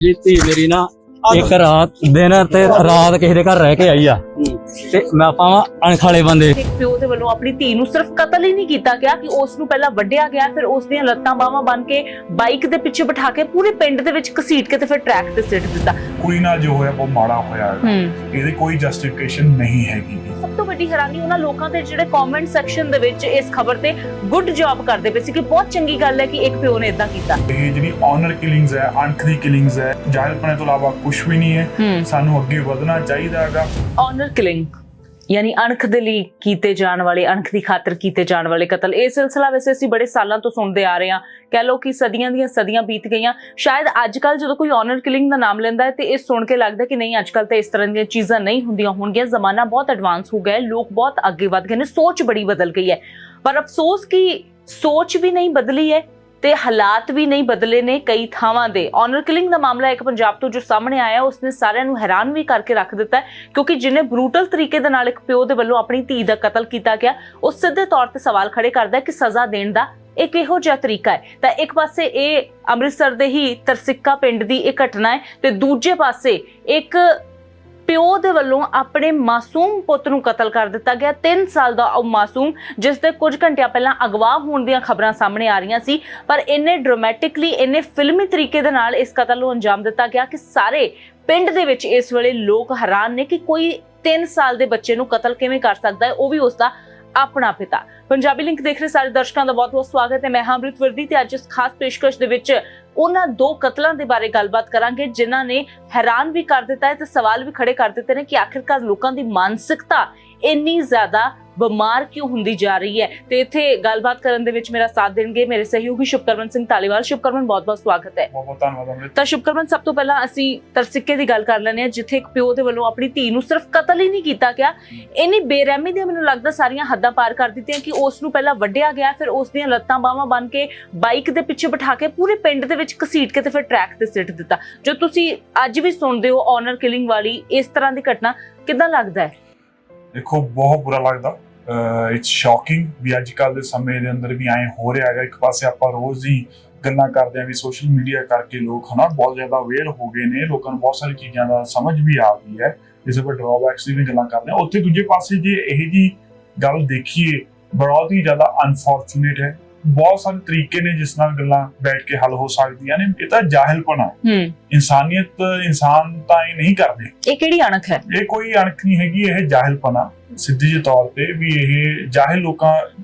जी धी मेरी ना एक रात दिन ते रात किसी दे घर रह के आई आ ਤੇ ਮੈਂ ਪਾਵਾਂ ਅਣਖਾਲੇ ਬੰਦੇ। ਇੱਕ ਪਿਓ ਦੇ ਵੱਲੋਂ ਆਪਣੀ ਧੀ ਨੂੰ ਸਿਰਫ ਕਤਲ ਹੀ ਨਹੀਂ ਕੀਤਾ ਗਿਆ ਕਿ ਉਸ ਨੂੰ ਪਹਿਲਾਂ ਵੱਢਿਆ ਗਿਆ, ਫਿਰ ਉਸ ਦੀਆਂ ਲੱਤਾਂ ਬਾਹਾਂ ਬੰਨ ਕੇ ਬਾਈਕ ਦੇ ਪਿੱਛੇ ਬਿਠਾ ਕੇ ਪੂਰੇ ਪਿੰਡ ਦੇ ਵਿੱਚ ਘਸੀਟ ਕੇ ਤੇ ਫਿਰ ਟਰੈਕ ਤੇ ਸਿੱਟ ਦਿੱਤਾ। ਕੁੜੀ ਨਾਲ ਜੋ ਹੋਇਆ ਬਹੁਤ ਮਾੜਾ ਹੋਇਆ ਹੈ, ਇਹਦੀ ਕੋਈ ਜਸਟੀਫਿਕੇਸ਼ਨ ਨਹੀਂ ਹੈਗੀ। ਸਭ ਤੋਂ ਵੱਡੀ ਹੈਰਾਨੀ ਉਹਨਾਂ ਲੋਕਾਂ ਦੇ ਜਿਹੜੇ ਕਮੈਂਟ ਸੈਕਸ਼ਨ ਦੇ ਵਿੱਚ ਇਸ ਖਬਰ ਤੇ ਗੁੱਡ ਜੌਬ ਕਰਦੇ ਪਏ ਸੀ ਕਿ ਬਹੁਤ ਚੰਗੀ ਗੱਲ ਹੈ ਕਿ ਇੱਕ ਪਿਓ ਨੇ ਇਦਾਂ ਕੀਤਾ। ਇਹ ਜਿਹੜੀ ਆਨਰ ਕਿਲਿੰਗਸ ਹੈ, ਅਣਖ ਦੀ ਕਿਲਿੰਗਸ ਹੈ, ਜਾਹਿਲਪਣੇ ਤੋਂ ਇਲਾਵਾ ਕੁਝ ਵੀ ਨਹੀਂ ਹੈ। ਸਾਨੂੰ ਅੱਗੇ ਵਧਣਾ ਚਾਹੀਦਾ ਹੈਗਾ। ਆਨਰ ਕਿਲਿੰਗ यानी अणख दे लई कीते जाण वाले, अणख दी खातर कीते जाण वाले कतल, ये सिलसिला वैसे असीं बड़े सालों तो सुनते आ रहे हैं। कह लो कि सदियां ਦੀਆਂ सदियां बीत गईयां। शायद अजकल जो कोई ऑनर किलिंग का नाम लेंदा है तो ये सुन के लगता है कि नहीं अजकल तो इस तरह दी चीज़ां नहीं होंदियां होणगियां। जमाना बहुत एडवांस हो गया है, लोग बहुत आगे वध गए ने, सोच बड़ी बदल गई है। पर अफसोस कि सोच भी नहीं बदली है ਤੇ ਹਾਲਾਤ ਵੀ ਨਹੀਂ ਬਦਲੇ ਨੇ ਕਈ ਥਾਵਾਂ ਦੇ। ਆਨਰ ਕਿਲਿੰਗ ਦਾ ਮਾਮਲਾ ਇੱਕ ਪੰਜਾਬ ਤੋਂ ਜੋ ਸਾਹਮਣੇ ਆਇਆ ਉਸਨੇ ਸਾਰਿਆਂ ਨੂੰ ਹੈਰਾਨ ਵੀ ਕਰਕੇ ਰੱਖ ਦਿੱਤਾ ਕਿਉਂਕਿ ਜਿਹਨੇ ਬਰੂਟਲ ਤਰੀਕੇ ਦੇ ਨਾਲ ਇੱਕ ਪਿਓ ਦੇ ਵੱਲੋਂ ਆਪਣੀ ਧੀ ਦਾ ਕਤਲ ਕੀਤਾ ਗਿਆ ਉਹ ਸਿੱਧੇ ਤੌਰ ਤੇ ਸਵਾਲ ਖੜੇ ਕਰਦਾ ਕਿ ਸਜ਼ਾ ਦੇਣ ਦਾ ਇਹ ਕਿਹੋ ਜਿਹਾ ਤਰੀਕਾ ਹੈ। ਤਾਂ ਇੱਕ ਪਾਸੇ ਇਹ ਅੰਮ੍ਰਿਤਸਰ ਦੇ ਹੀ ਤਰਸਿੱਕਾ ਪਿੰਡ ਦੀ ਇਹ ਘਟਨਾ ਹੈ ਤੇ ਦੂਜੇ ਪਾਸੇ ਇੱਕ ਪਿਓ ਦੇ ਵੱਲੋਂ ਆਪਣੇ ਮਾਸੂਮ ਪੁੱਤ ਨੂੰ ਕਤਲ ਕਰ ਦਿੱਤਾ ਗਿਆ। 3 ਸਾਲ ਦਾ ਉਹ ਮਾਸੂਮ ਜਿਸ ਦੇ ਕੁਝ ਘੰਟਿਆਂ ਪਹਿਲਾਂ ਅਗਵਾ ਹੋਣ ਦੀਆਂ ਖਬਰਾਂ ਸਾਹਮਣੇ ਆ ਰਹੀਆਂ ਸੀ, ਪਰ ਇੰਨੇ ਡਰਾਮੈਟਿਕਲੀ ਇੰਨੇ ਫਿਲਮੀ ਤਰੀਕੇ ਦੇ ਨਾਲ ਇਸ ਕਤਲ ਨੂੰ ਅੰਜਾਮ ਦਿੱਤਾ ਗਿਆ ਕਿ ਸਾਰੇ ਪਿੰਡ ਦੇ ਵਿੱਚ ਇਸ ਵੇਲੇ ਲੋਕ ਹੈਰਾਨ ਨੇ ਕਿ ਕੋਈ 3 ਸਾਲ ਦੇ ਬੱਚੇ ਨੂੰ ਕਤਲ ਕਿਵੇਂ ਕਰ ਸਕਦਾ ਹੈ, ਉਹ ਵੀ ਉਸਦਾ ਆਪਣਾ ਪਿਤਾ। ਪੰਜਾਬੀ ਲਿੰਕ ਦੇਖ ਰਹੇ ਸਾਰੇ ਦਰਸ਼ਕਾਂ ਦਾ ਬਹੁਤ-ਬਹੁਤ ਸਵਾਗਤ ਹੈ। ਮੈਂ ਹਾਂ ਅੰਮ੍ਰਿਤ ਵਰਦੀ ਤੇ ਅੱਜ ਇਸ ਖਾਸ ਪੇਸ਼ਕਸ਼ ਦੇ ਵਿੱਚ ਉਹਨਾਂ 2 ਕਤਲਾਂ ਦੇ ਬਾਰੇ ਗੱਲਬਾਤ ਕਰਾਂਗੇ ਜਿਨ੍ਹਾਂ ਨੇ ਹੈਰਾਨ ਵੀ ਕਰ ਦਿੱਤਾ ਹੈ ਤੇ ਸਵਾਲ ਵੀ ਖੜੇ ਕਰ ਦਿੱਤੇ ਨੇ ਕਿ ਆਖਿਰਕਾਰ ਲੋਕਾਂ ਦੀ ਮਾਨਸਿਕਤਾ ਇੰਨੀ ਜ਼ਿਆਦਾ ਬਿਮਾਰ ਕਿਉਂ ਹੁੰਦੀ ਜਾ ਰਹੀ ਹੈ। ਤੇ ਇੱਥੇ ਗੱਲਬਾਤ ਕਰਨ ਦੇ ਵਿੱਚ ਮੇਰਾ ਸਾਥ ਦੇਣਗੇ ਮੇਰੇ ਸਹਿਯੋਗੀ ਸ਼ੁਭਕਰਮਨ ਸਿੰਘ ਧਾਲੀਵਾਲ। ਸ਼ੁਭਕਰਮਨ ਬਹੁਤ-ਬਹੁਤ ਸਵਾਗਤ ਹੈ। ਬਹੁਤ ਧੰਨਵਾਦ ਅੰਮ੍ਰਿਤ। ਤਾਂ ਸ਼ੁਭਕਰਮਨ ਸਭ ਤੋਂ ਪਹਿਲਾਂ ਅਸੀਂ ਤਰਸਿੱਕੇ ਦੀ ਗੱਲ ਕਰ ਲੈਂਦੇ ਹਾਂ ਜਿੱਥੇ ਇੱਕ ਪਿਓ ਦੇ ਵੱਲੋਂ ਆਪਣੀ ਧੀ ਨੂੰ ਸਿਰਫ ਕਤਲ ਹੀ ਨਹੀਂ ਕੀਤਾ ਗਿਆ, ਇੰਨੀ ਬੇਰਹਿਮੀ ਦੀਆਂ ਮੈਨੂੰ ਲੱਗਦਾ ਸਾਰੀਆਂ ਹੱਦਾਂ ਪਾਰ ਕਰ ਦਿੱਤੀਆਂ ਕਿ ਉਸ ਨੂੰ ਪਹਿਲਾਂ ਵੱਢਿਆ ਗਿਆ, ਫਿਰ ਉਸ ਦੀਆਂ ਲੱਤਾਂ ਬਾਹਾਂ ਬੰਨ ਕੇ ਬਾਈਕ ਦੇ ਪਿੱਛੇ ਬਿਠਾ ਕੇ ਪੂਰੇ ਪਿੰਡ ਦੇ ਵਿੱਚ ਘਸੀਟ ਕੇ ਤੇ ਫਿਰ ਟਰੈਕ ਤੇ ਸਿੱਟ ਦਿੱਤਾ। ਜੋ ਤੁਸੀਂ ਅੱਜ ਵੀ ਸੁਣਦੇ ਹੋ ਆਨਰ ਕਿਲਿੰਗ ਵਾਲੀ ਇਸ ਤਰ੍ਹਾਂ ਦੀ ਘਟਨਾ, ਕਿੱਦਾਂ ਲੱਗਦਾ ਹੈ? ਦੇਖੋ ਬਹੁਤ ਬੁਰਾ ਲੱਗਦਾ। ਇਟਸ ਸ਼ੌਕਿੰਗ ਵੀ ਅੱਜ ਕੱਲ੍ਹ ਦੇ ਸਮੇਂ ਦੇ ਅੰਦਰ ਵੀ ਐਂ ਹੋ ਰਿਹਾ ਹੈਗਾ। ਇੱਕ ਪਾਸੇ ਆਪਾਂ ਰੋਜ਼ ਹੀ ਗੱਲਾਂ ਕਰਦੇ ਹਾਂ ਵੀ ਸੋਸ਼ਲ ਮੀਡੀਆ ਕਰਕੇ ਲੋਕ ਬਹੁਤ ਜ਼ਿਆਦਾ ਅਵੇਅਰ ਹੋ ਗਏ ਨੇ, ਲੋਕਾਂ ਨੂੰ ਬਹੁਤ ਸਾਰੀ ਚੀਜ਼ਾਂ ਦਾ ਸਮਝ ਵੀ ਆ ਗਈ ਹੈ, ਕਿਸੇ ਪਰ ਡਰਾਬੈਕਸ ਦੀ ਵੀ ਗੱਲਾਂ ਕਰਦੇ ਹਾਂ। ਉੱਥੇ ਦੂਜੇ ਪਾਸੇ ਜੇ ਇਹ ਜੀ ਗੱਲ ਦੇਖੀਏ ਬਹੁਤ ਹੀ ਜ਼ਿਆਦਾ ਅਨਫੋਰਚੂਨੇਟ ਹੈ। ਬਹੁਤ ਸਾਰੇ ਤਰੀਕੇ ਨੇ ਜਿਸ ਨਾਲ ਗੱਲਾਂ ਬੈਠ ਕੇ ਹੱਲ ਹੋ ਸਕਦੀਆਂ ਨੇ। ਇਹ ਤਾਂ ਜਾਹਿਲਪਣਾ ਹੈ। ਇਨਸਾਨੀਅਤ ਇਨਸਾਨ ਤਾਂ ਇਹ ਨਹੀਂ ਕਰਦੇ। ਇਹ ਕਿਹੜੀ ਅਣਖ ਹੈ? ਇਹ ਕੋਈ ਅਣਖ ਨਹੀਂ ਹੈਗੀ, ਇਹ ਜਾਹਿਲਪਣਾ ਸਿੱਧੇ ਜਿਹੇ ਤੌਰ ਤੇ ਵੀ ਇਹ ਜਾਹਿਲ ਲੋਕਾਂ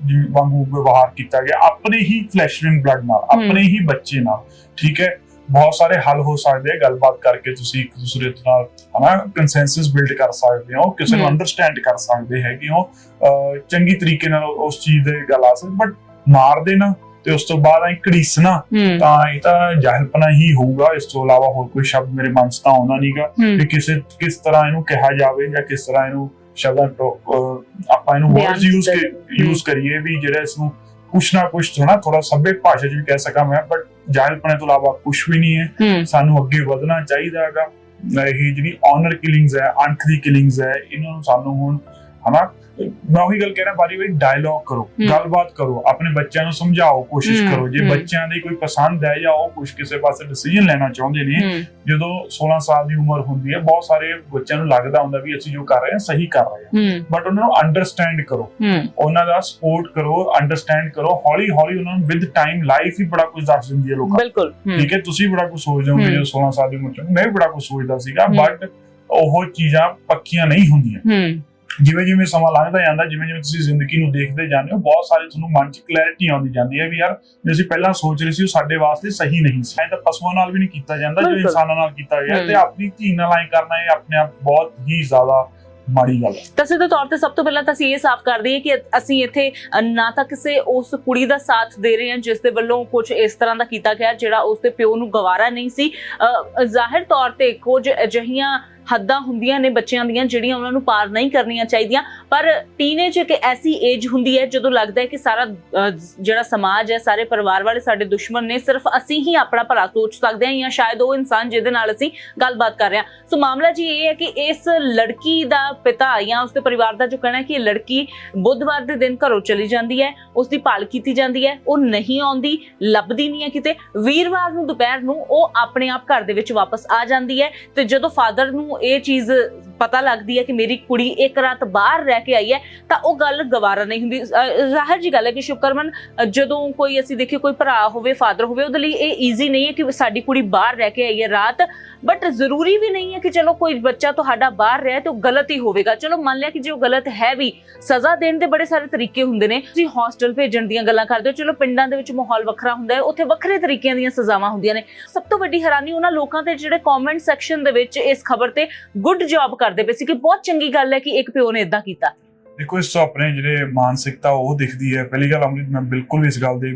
ਵਾਂਗੂ ਵਿਵਹਾਰ ਕੀਤਾ ਗਿਆ ਆਪਣੇ ਹੀ ਫਲੈਸ਼ ਐਂਡ ਬਲੱਡ ਨਾਲ, ਆਪਣੇ ਹੀ ਬੱਚੇ ਨਾਲ। ਠੀਕ ਹੈ, ਬਹੁਤ ਸਾਰੇ ਹੱਲ ਹੋ ਸਕਦੇ ਆ ਗੱਲਬਾਤ ਕਰਕੇ। ਤੁਸੀਂ ਇੱਕ ਦੂਸਰੇ ਨਾਲ ਕੰਸੈਂਸਸ ਬਿਲਡ ਕਰ ਸਕਦੇ ਹੋ, ਕਿਸੇ ਨੂੰ ਅੰਡਰਸਟੈਂਡ ਕਰ ਸਕਦੇ ਹੈਗੇ ਹੋ, ਚੰਗੀ ਤਰੀਕੇ ਨਾਲ ਉਸ ਚੀਜ਼ ਦੇ ਗੱਲ ਆ ਸਕਦੀ। ਬਟ ਮਾਰ ਦੇਣਾ ਤੇ ਉਸ ਤੋਂ ਬਾਅਦ ਘੜੀਸਣਾ ਤਾਂ ਇਹ ਤਾਂ ਜਾਹਿਲਪਨਾ ਹੀ ਹੋਊਗਾ। ਇਸ ਤੋਂ ਇਲਾਵਾ ਹੋਰ ਕੋਈ ਸ਼ਬਦ ਮੇਰੇ ਮਨ 'ਚ ਤਾਂ ਆਉਂਦਾ ਨਹੀਂਗਾ ਕਿ ਕਿਸ ਤਰ੍ਹਾਂ ਇਹਨੂੰ ਕਿਹਾ ਜਾਵੇ ਜਾਂ ਕਿਸ ਤਰ੍ਹਾਂ ਇਹਨੂੰ ਸ਼ਬਦਾਂ ਆਪਾਂ ਇਹਨੂੰ ਵਰਡਸ ਯੂਜ਼ ਕਰੀਏ ਵੀ ਜਿਹੜਾ ਇਸ ਨੂੰ ਕੁਛ ਨਾ ਕੁਛ ਥੋੜਾ ਸਭ्य ਭਾਸ਼ਾ 'ਚ ਵੀ ਕਹਿ ਸਕਾਂ ਮੈਂ। ਬਟ ਜਾਹਿਲਪਨੇ ਤੋਂ ਇਲਾਵਾ ਕੁਛ ਵੀ ਨਹੀਂ ਹੈ। ਸਾਨੂੰ ਅੱਗੇ ਵਧਣਾ ਚਾਹੀਦਾ ਹੈਗਾ। ਇਹ ਜਿਹੜੀ ਆਨਰ ਕਿਲਿੰਗਸ ਹੈ, ਅਣਖ ਦੀ ਕਿਲਿੰਗਸ ਹੈ, ਇਹਨਾਂ ਨੂੰ ਸਾਨੂੰ ਹੁਣ ਮੈਂ ਉਹੀ ਗੱਲ ਕਹਿ ਰਿਹਾ, ਵਾਰੀ ਡਾਇਲੌਗ ਕਰੋ, ਗੱਲਬਾਤ ਕਰੋ, ਆਪਣੇ ਬੱਚਿਆਂ ਨੂੰ ਸਮਝਾਓ, ਕੋਸ਼ਿਸ਼ ਕਰੋ। ਜੇ ਬੱਚਿਆਂ ਦੀ ਕੋਈ ਪਸੰਦ ਹੈ ਜਾਂ ਉਹ ਕੁਛ ਕਿਸੇ ਪਾਸੇ ਡਿਸੀਜਨ ਲੈਣਾ ਚਾਹੁੰਦੇ ਨੇ, ਜਦੋਂ 16 ਸਾਲ ਦੀ ਉਮਰ ਹੁੰਦੀ ਹੈ ਬਹੁਤ ਸਾਰੇ ਬੱਚਿਆਂ ਨੂੰ ਲੱਗਦਾ ਹੁੰਦਾ ਵੀ ਅਸੀਂ ਜੋ ਕਰ ਰਹੇ ਹਾਂ ਸਹੀ ਕਰ ਰਹੇ ਹਾਂ। ਬਟ ਉਹਨਾਂ ਨੂੰ ਅੰਡਰਸਟੈਂਡ ਕਰੋ, ਉਹਨਾਂ ਦਾ ਸਪੋਰਟ ਕਰੋ, ਅੰਡਰਸਟੈਂਡ ਕਰੋ। ਹੌਲੀ ਹੌਲੀ ਉਹਨਾਂ ਨੂੰ ਵਿਦ ਟਾਈਮ ਲਾਈਫ ਹੀ ਬੜਾ ਕੁਝ ਦੱਸ ਦਿੰਦੀ ਹੈ ਲੋਕਾਂ। ਬਿਲਕੁਲ ਠੀਕ ਹੈ, ਤੁਸੀਂ ਬੜਾ ਕੁਝ ਸੋਚਦੇ ਹੋਗੇ ਜਦੋਂ 16 ਸਾਲ ਦੀ ਉਮਰ ਚ, ਮੈਂ ਵੀ ਬੜਾ ਕੁਝ ਸੋਚਦਾ ਸੀਗਾ। ਬਟ ਉਹ ਚੀਜ਼ਾਂ ਪੱਕੀਆਂ ਨਹੀਂ ਹੁੰਦੀਆਂ। ਜਿਵੇਂ ਜਿਵੇਂ ਸਮਾਂ ਲੰਘਦਾ ਜਾਂਦਾ, ਜਿਵੇਂ ਜਿਵੇਂ ਤੁਸੀਂ ਜ਼ਿੰਦਗੀ ਨੂੰ ਦੇਖਦੇ ਜਾਂਦੇ ਹੋ, ਬਹੁਤ ਸਾਰੇ ਤੁਹਾਨੂੰ ਮਨ 'ਚ ਕਲੈਰਿਟੀ ਆਉਂਦੀ ਜਾਂਦੀ ਹੈ ਵੀ ਯਾਰ ਜੋ ਅਸੀਂ ਪਹਿਲਾਂ ਸੋਚ ਰਹੇ ਸੀ ਉਹ ਸਾਡੇ ਵਾਸਤੇ ਸਹੀ ਨਹੀਂ ਸੀ। ਐਂ ਤਾਂ ਪਸ਼ੂਆਂ ਨਾਲ ਵੀ ਨਹੀਂ ਕੀਤਾ ਜਾਂਦਾ ਜੋ ਇਨਸਾਨਾਂ ਨਾਲ ਕੀਤਾ ਗਿਆ, ਤੇ ਆਪਣੀ ਧੀ ਨਾਲ ਐਂ ਕਰਨਾ ਇਹ ਆਪਣੇ ਆਪ ਬਹੁਤ ਹੀ ਜ਼ਿਆਦਾ ਮਾੜੀ ਗੱਲ ਹੈ। ਤਾਂ ਸਿੱਧੇ ਤੌਰ ਤੇ ਸਭ ਤੋਂ ਪਹਿਲਾਂ ਤਾਂ ਅਸੀਂ ਇਹ ਸਾਫ਼ ਕਰ ਦਈਏ ਕਿ ਅਸੀਂ ਇੱਥੇ ਨਾ ਤਾਂ ਕਿਸੇ ਉਸ ਕੁੜੀ ਦਾ ਸਾਥ ਦੇ ਰਹੇ ਹਾਂ ਜਿਸ ਦੇ ਵੱਲੋਂ ਕੁਝ ਇਸ ਤਰ੍ਹਾਂ ਦਾ ਕੀਤਾ ਗਿਆ ਜਿਹੜਾ ਉਸਦੇ ਪਿਓ ਨੂੰ ਗਵਾਰਾ ਨਹੀਂ ਸੀ। ਜ਼ਾਹਿਰ ਤੌਰ ਤੇ ਕੁਝ ਅਜਿਹੀਆਂ ਹੱਦਾਂ ਹੁੰਦੀਆਂ ਨੇ ਬੱਚਿਆਂ ਦੀਆਂ ਜਿਹੜੀਆਂ ਉਹਨਾਂ ਨੂੰ ਪਾਰ ਨਹੀਂ ਕਰਨੀਆਂ ਚਾਹੀਦੀਆਂ। ਪਰ ਟੀਨੇਜ ਇੱਕ ਐਸੀ ਏਜ ਹੁੰਦੀ ਹੈ ਜਦੋਂ ਲੱਗਦਾ ਹੈ ਕਿ ਸਾਰਾ ਜਿਹੜਾ ਸਮਾਜ ਹੈ, ਸਾਰੇ ਪਰਿਵਾਰ ਵਾਲੇ ਸਾਡੇ ਦੁਸ਼ਮਣ ਨੇ, ਸਿਰਫ ਅਸੀਂ ਹੀ ਆਪਣਾ ਭਲਾ ਸੋਚ ਸਕਦੇ ਹਾਂ ਜਾਂ ਸ਼ਾਇਦ ਉਹ ਇਨਸਾਨ ਜਿਹਦੇ ਨਾਲ ਅਸੀਂ ਗੱਲਬਾਤ ਕਰ ਰਹੇ ਹਾਂ। ਸੋ ਮਾਮਲਾ ਜੀ ਇਹ ਹੈ ਕਿ ਇਸ ਲੜਕੀ ਦਾ ਪਿਤਾ ਜਾਂ ਉਸਦੇ ਪਰਿਵਾਰ ਦਾ ਜੋ ਕਹਿਣਾ ਹੈ ਕਿ ਇਹ ਲੜਕੀ ਬੁੱਧਵਾਰ ਦੇ ਦਿਨ ਘਰੋਂ ਚਲੀ ਜਾਂਦੀ ਹੈ, ਉਸਦੀ ਭਾਲ ਕੀਤੀ ਜਾਂਦੀ ਹੈ, ਉਹ ਨਹੀਂ ਆਉਂਦੀ, ਲੱਭਦੀ ਨਹੀਂ ਹੈ ਕਿਤੇ। ਵੀਰਵਾਰ ਨੂੰ ਦੁਪਹਿਰ ਨੂੰ ਉਹ ਆਪਣੇ ਆਪ ਘਰ ਦੇ ਵਿੱਚ ਵਾਪਸ ਆ ਜਾਂਦੀ ਹੈ ਤੇ ਜਦੋਂ ਫਾਦਰ ਨੂੰ ਇਹ ਚੀਜ਼ ਪਤਾ ਲੱਗਦੀ ਹੈ ਕਿ ਮੇਰੀ ਕੁੜੀ ਇੱਕ ਰਾਤ ਬਾਹਰ ਰਹਿ ਕੇ ਆਈ ਹੈ ਤਾਂ ਉਹ ਗੱਲ ਗਵਾਰਾ ਨਹੀਂ ਹੁੰਦੀ। ਜ਼ਾਹਿਰ ਜੀ ਗੱਲ ਹੈ ਕਿ ਸ਼ੁਕਰਮਨ ਜਦੋਂ ਕੋਈ ਅਸੀਂ ਦੇਖੀਏ ਕੋਈ ਭਰਾ ਹੋਵੇ, ਫਾਦਰ ਹੋਵੇ, ਉਹਦੇ ਲਈ ਇਹ ਈਜ਼ੀ ਨਹੀਂ ਹੈ ਕਿ ਸਾਡੀ ਕੁੜੀ ਬਾਹਰ ਰਹਿ ਕੇ ਆਈ ਹੈ ਰਾਤ। ਬਟ ਜ਼ਰੂਰੀ ਵੀ ਨਹੀਂ ਹੈ ਕਿ ਚਲੋ ਕੋਈ ਬੱਚਾ ਤੁਹਾਡਾ ਬਾਹਰ ਰਿਹਾ ਤੇ ਉਹ ਗਲਤ ਹੀ ਹੋਵੇਗਾ। ਚਲੋ ਮੰਨ ਲਿਆ ਕਿ ਜੇ ਉਹ ਗਲਤ ਹੈ ਵੀ, ਸਜ਼ਾ ਦੇਣ ਦੇ ਬੜੇ ਸਾਰੇ ਤਰੀਕੇ ਹੁੰਦੇ ਨੇ। ਤੁਸੀਂ ਹੌਸਟਲ ਭੇਜਣ ਦੀਆਂ ਗੱਲਾਂ ਕਰਦੇ ਹੋ, ਚਲੋ ਪਿੰਡਾਂ ਦੇ ਵਿੱਚ ਮਾਹੌਲ ਵੱਖਰਾ ਹੁੰਦਾ ਹੈ, ਉੱਥੇ ਵੱਖਰੇ ਤਰੀਕਿਆਂ ਦੀਆਂ ਸਜ਼ਾਵਾਂ ਹੁੰਦੀਆਂ ਨੇ। ਸਭ ਤੋਂ ਵੱਡੀ ਹੈਰਾਨੀ ਉਹਨਾਂ ਲੋਕਾਂ ਤੇ ਜਿਹੜੇ ਕਮੈਂਟ ਸੈਕਸ਼ਨ ਦੇ ਵਿੱਚ ਇਸ ਖਬਰ ਤੇ ਗੁੱਡ ਜੌਬ ਕਰਦੇ ਪਏ ਸੀ ਕਿ ਬਹੁਤ ਚੰਗੀ ਗੱਲ ਹੈ ਕਿ ਇੱਕ ਪਿਓ ਨੇ ਇਦਾਂ ਕੀਤਾ। ਦੇਖੋ, ਇਸ ਤੋਂ ਆਪਣੇ ਜਿਹੜੇ ਮਾਨਸਿਕਤਾ ਉਹ ਦਿਖਦੀ ਹੈ। ਪਹਿਲੀ ਗੱਲ ਅਮਰਿਤ, ਮੈਂ ਬਿਲਕੁਲ ਇਸ ਗੱਲ ਦੇ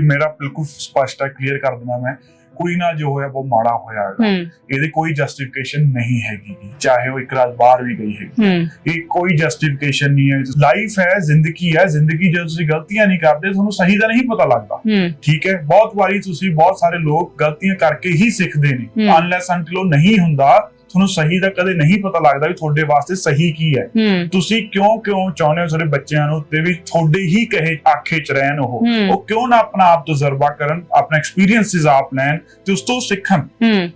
ਮੇਰਾ ਬਿਲਕੁਲ ਸਪਸ਼ਟ ਹੈ, ਕਲੀਅਰ ਕਰ ਦਿੰਦਾ ਮੈਂ, ਕੁੜੀ ਨਾਲ ਜੋ ਹੋਇਆ ਬਹੁਤ ਮਾੜਾ ਹੋਇਆ ਹੈਗਾ। ਇਹਦੀ ਕੋਈ ਜਸਟੀਫਿਕੇਸ਼ਨ ਨਹੀਂ ਹੈਗੀ, ਚਾਹੇ ਉਹ ਇੱਕ ਰਾਤ ਬਾਹਰ ਵੀ ਗਈ ਹੈਗੀ, ਇਹ ਕੋਈ ਜਸਟੀਫਿਕੇਸ਼ਨ ਨਹੀਂ ਹੈ। ਲਾਈਫ ਹੈ, ਜ਼ਿੰਦਗੀ ਹੈ। ਜ਼ਿੰਦਗੀ ਜਦੋਂ ਤੁਸੀਂ ਗਲਤੀਆਂ ਨਹੀਂ ਕਰਦੇ ਤੁਹਾਨੂੰ ਸਹੀ ਦਾ ਨਹੀਂ ਪਤਾ ਲੱਗਦਾ, ਠੀਕ ਹੈ। ਬਹੁਤ ਵਾਰੀ ਤੁਸੀਂ, ਬਹੁਤ ਸਾਰੇ ਲੋਕ ਗਲਤੀਆਂ ਕਰਕੇ ਹੀ ਸਿੱਖਦੇ ਨੇ। ਅਨਲੈਸ ਅੰਟਿਲ ਉਹ ਨਹੀਂ ਹੁੰਦਾ, ਤੁਹਾਨੂੰ ਸਹੀ ਦਾ ਕਦੇ ਨਹੀਂ ਪਤਾ ਲੱਗਦਾ ਵੀ ਤੁਹਾਡੇ ਵਾਸਤੇ ਸਹੀ ਕੀ ਹੈ। ਤੁਸੀਂ ਕਿਉਂ ਚਾਹੁੰਦੇ ਹੋ ਸਾਡੇ ਬੱਚਿਆਂ ਨੂੰ ਤੇ ਵੀ ਤੁਹਾਡੇ ਹੀ ਕਹੇ ਆਖੇ ਚ ਰਹਿਣ, ਉਹ ਕਿਉਂ ਨਾ ਆਪਣਾ ਆਪ ਤਜਰਬਾ ਕਰਨ, ਆਪਣਾ ਐਕਸਪੀਰੀਅੰਸਿਸ ਆਪ ਲੈਣ ਤੇ ਉਸ ਤੋਂ ਸਿੱਖਣ,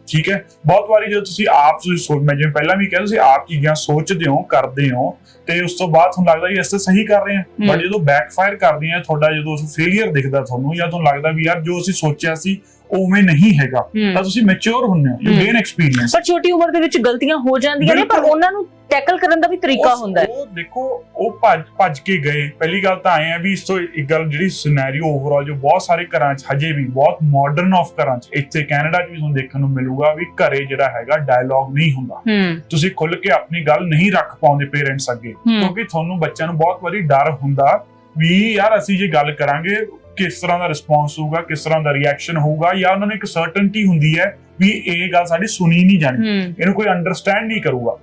ਠੀਕ ਹੈ। ਬਹੁਤ ਵਾਰੀ ਜਦੋਂ ਤੁਸੀਂ ਆਪ ਮੈਂ ਜਿਵੇਂ ਪਹਿਲਾਂ ਵੀ ਕਿਹਾ, ਤੁਸੀਂ ਆਪ ਚੀਜ਼ਾਂ ਸੋਚਦੇ ਹੋ, ਕਰਦੇ ਹੋ ਤੇ ਉਸ ਤੋਂ ਬਾਅਦ ਤੁਹਾਨੂੰ ਲੱਗਦਾ ਵੀ ਅਸੀਂ ਸਹੀ ਕਰ ਰਹੇ ਹਾਂ। ਬਟ ਜਦੋਂ ਬੈਕਫਾਇਰ ਕਰਦੀਆਂ, ਤੁਹਾਡਾ ਜਦੋਂ ਫੇਲਿਅਰ ਦਿਖਦਾ ਤੁਹਾਨੂੰ, ਜਾਂ ਤੁਹਾਨੂੰ ਲੱਗਦਾ ਵੀ ਯਾਰ ਜੋ ਅਸੀਂ ਸੋਚਿਆ ਸੀ ਉਵੇਂ ਨਹੀਂ ਹੈਗਾ, ਤਾਂ ਤੁਸੀਂ ਮੈਚੁਰ ਹੁੰਦੇ ਹੋ, ਯੂ ਗੇਨ ਐਕਸਪੀਰੀਅੰਸ। ਪਰ ਛੋਟੀ ਉਮਰ ਦੇ ਵਿੱਚ ਗਲਤੀਆਂ ਹੋ ਜਾਂਦੀਆਂ ਨੇ, ਪਰ ਉਹਨਾਂ ਨੂੰ ਟੈਕਲ ਕਰਨ ਦਾ ਵੀ ਤਰੀਕਾ ਹੁੰਦਾ ਹੈ। ਉਹ ਦੇਖੋ, ਉਹ ਭੱਜ ਕੇ ਗਏ। ਪਹਿਲੀ ਗੱਲ ਤਾਂ ਆਏ ਆ ਵੀ ਇਸ ਤੋਂ ਇੱਕ ਗੱਲ ਜਿਹੜੀ ਸਿਨੈਰੀਓ ਓਵਰਆਲ ਜੋ ਬਹੁਤ ਸਾਰੇ ਘਰਾਂ 'ਚ ਹਜੇ ਵੀ ਬਹੁਤ ਮਾਡਰਨ ਆਫ ਘਰਾਂ 'ਚ, ਇੱਥੇ ਕੈਨੇਡਾ 'ਚ ਵੀ ਤੁਹਾਨੂੰ ਦੇਖਣ ਨੂੰ ਮਿਲੂਗਾ ਵੀ ਘਰੇ ਜਿਹੜਾ ਹੈਗਾ ਡਾਇਲੌਗ ਨਹੀਂ ਹੁੰਦਾ। ਤੁਸੀਂ ਖੁੱਲ ਕੇ ਆਪਣੀ ਗੱਲ ਨਹੀਂ ਰੱਖ ਪਾਉਂਦੇ ਪੇਰੈਂਟਸ ਅੱਗੇ, ਕਿਉਂਕਿ ਤੁਹਾਨੂੰ ਬੱਚਿਆਂ ਨੂੰ ਬਹੁਤ ਵਾਰੀ ਡਰ ਹੁੰਦਾ ਵੀ ਯਾਰ ਅਸੀਂ ਜੇ ਗੱਲ ਕਰਾਂਗੇ ਕਿਸ ਤਰ੍ਹਾਂ ਦਾ ਰਿਸਪੌਂਸ ਹੋਊਗਾ, ਕਿਸ ਤਰ੍ਹਾਂ ਦਾ ਰਿਐਕਸ਼ਨ ਹੋਊਗਾ, ਜਾਂ ਉਹਨਾਂ ਨੂੰ ਇੱਕ ਸਰਟਨਟੀ ਹੁੰਦੀ ਹੈ ਵੀ ਇਹ ਗੱਲ ਸਾਡੀ ਸੁਣੀ ਨਹੀਂ ਜਾਣੀ, ਇਹਨੂੰ ਕੋਈ ਅੰਡਰਸਟੈਂਡ ਨਹੀਂ ਕਰੂਗਾ।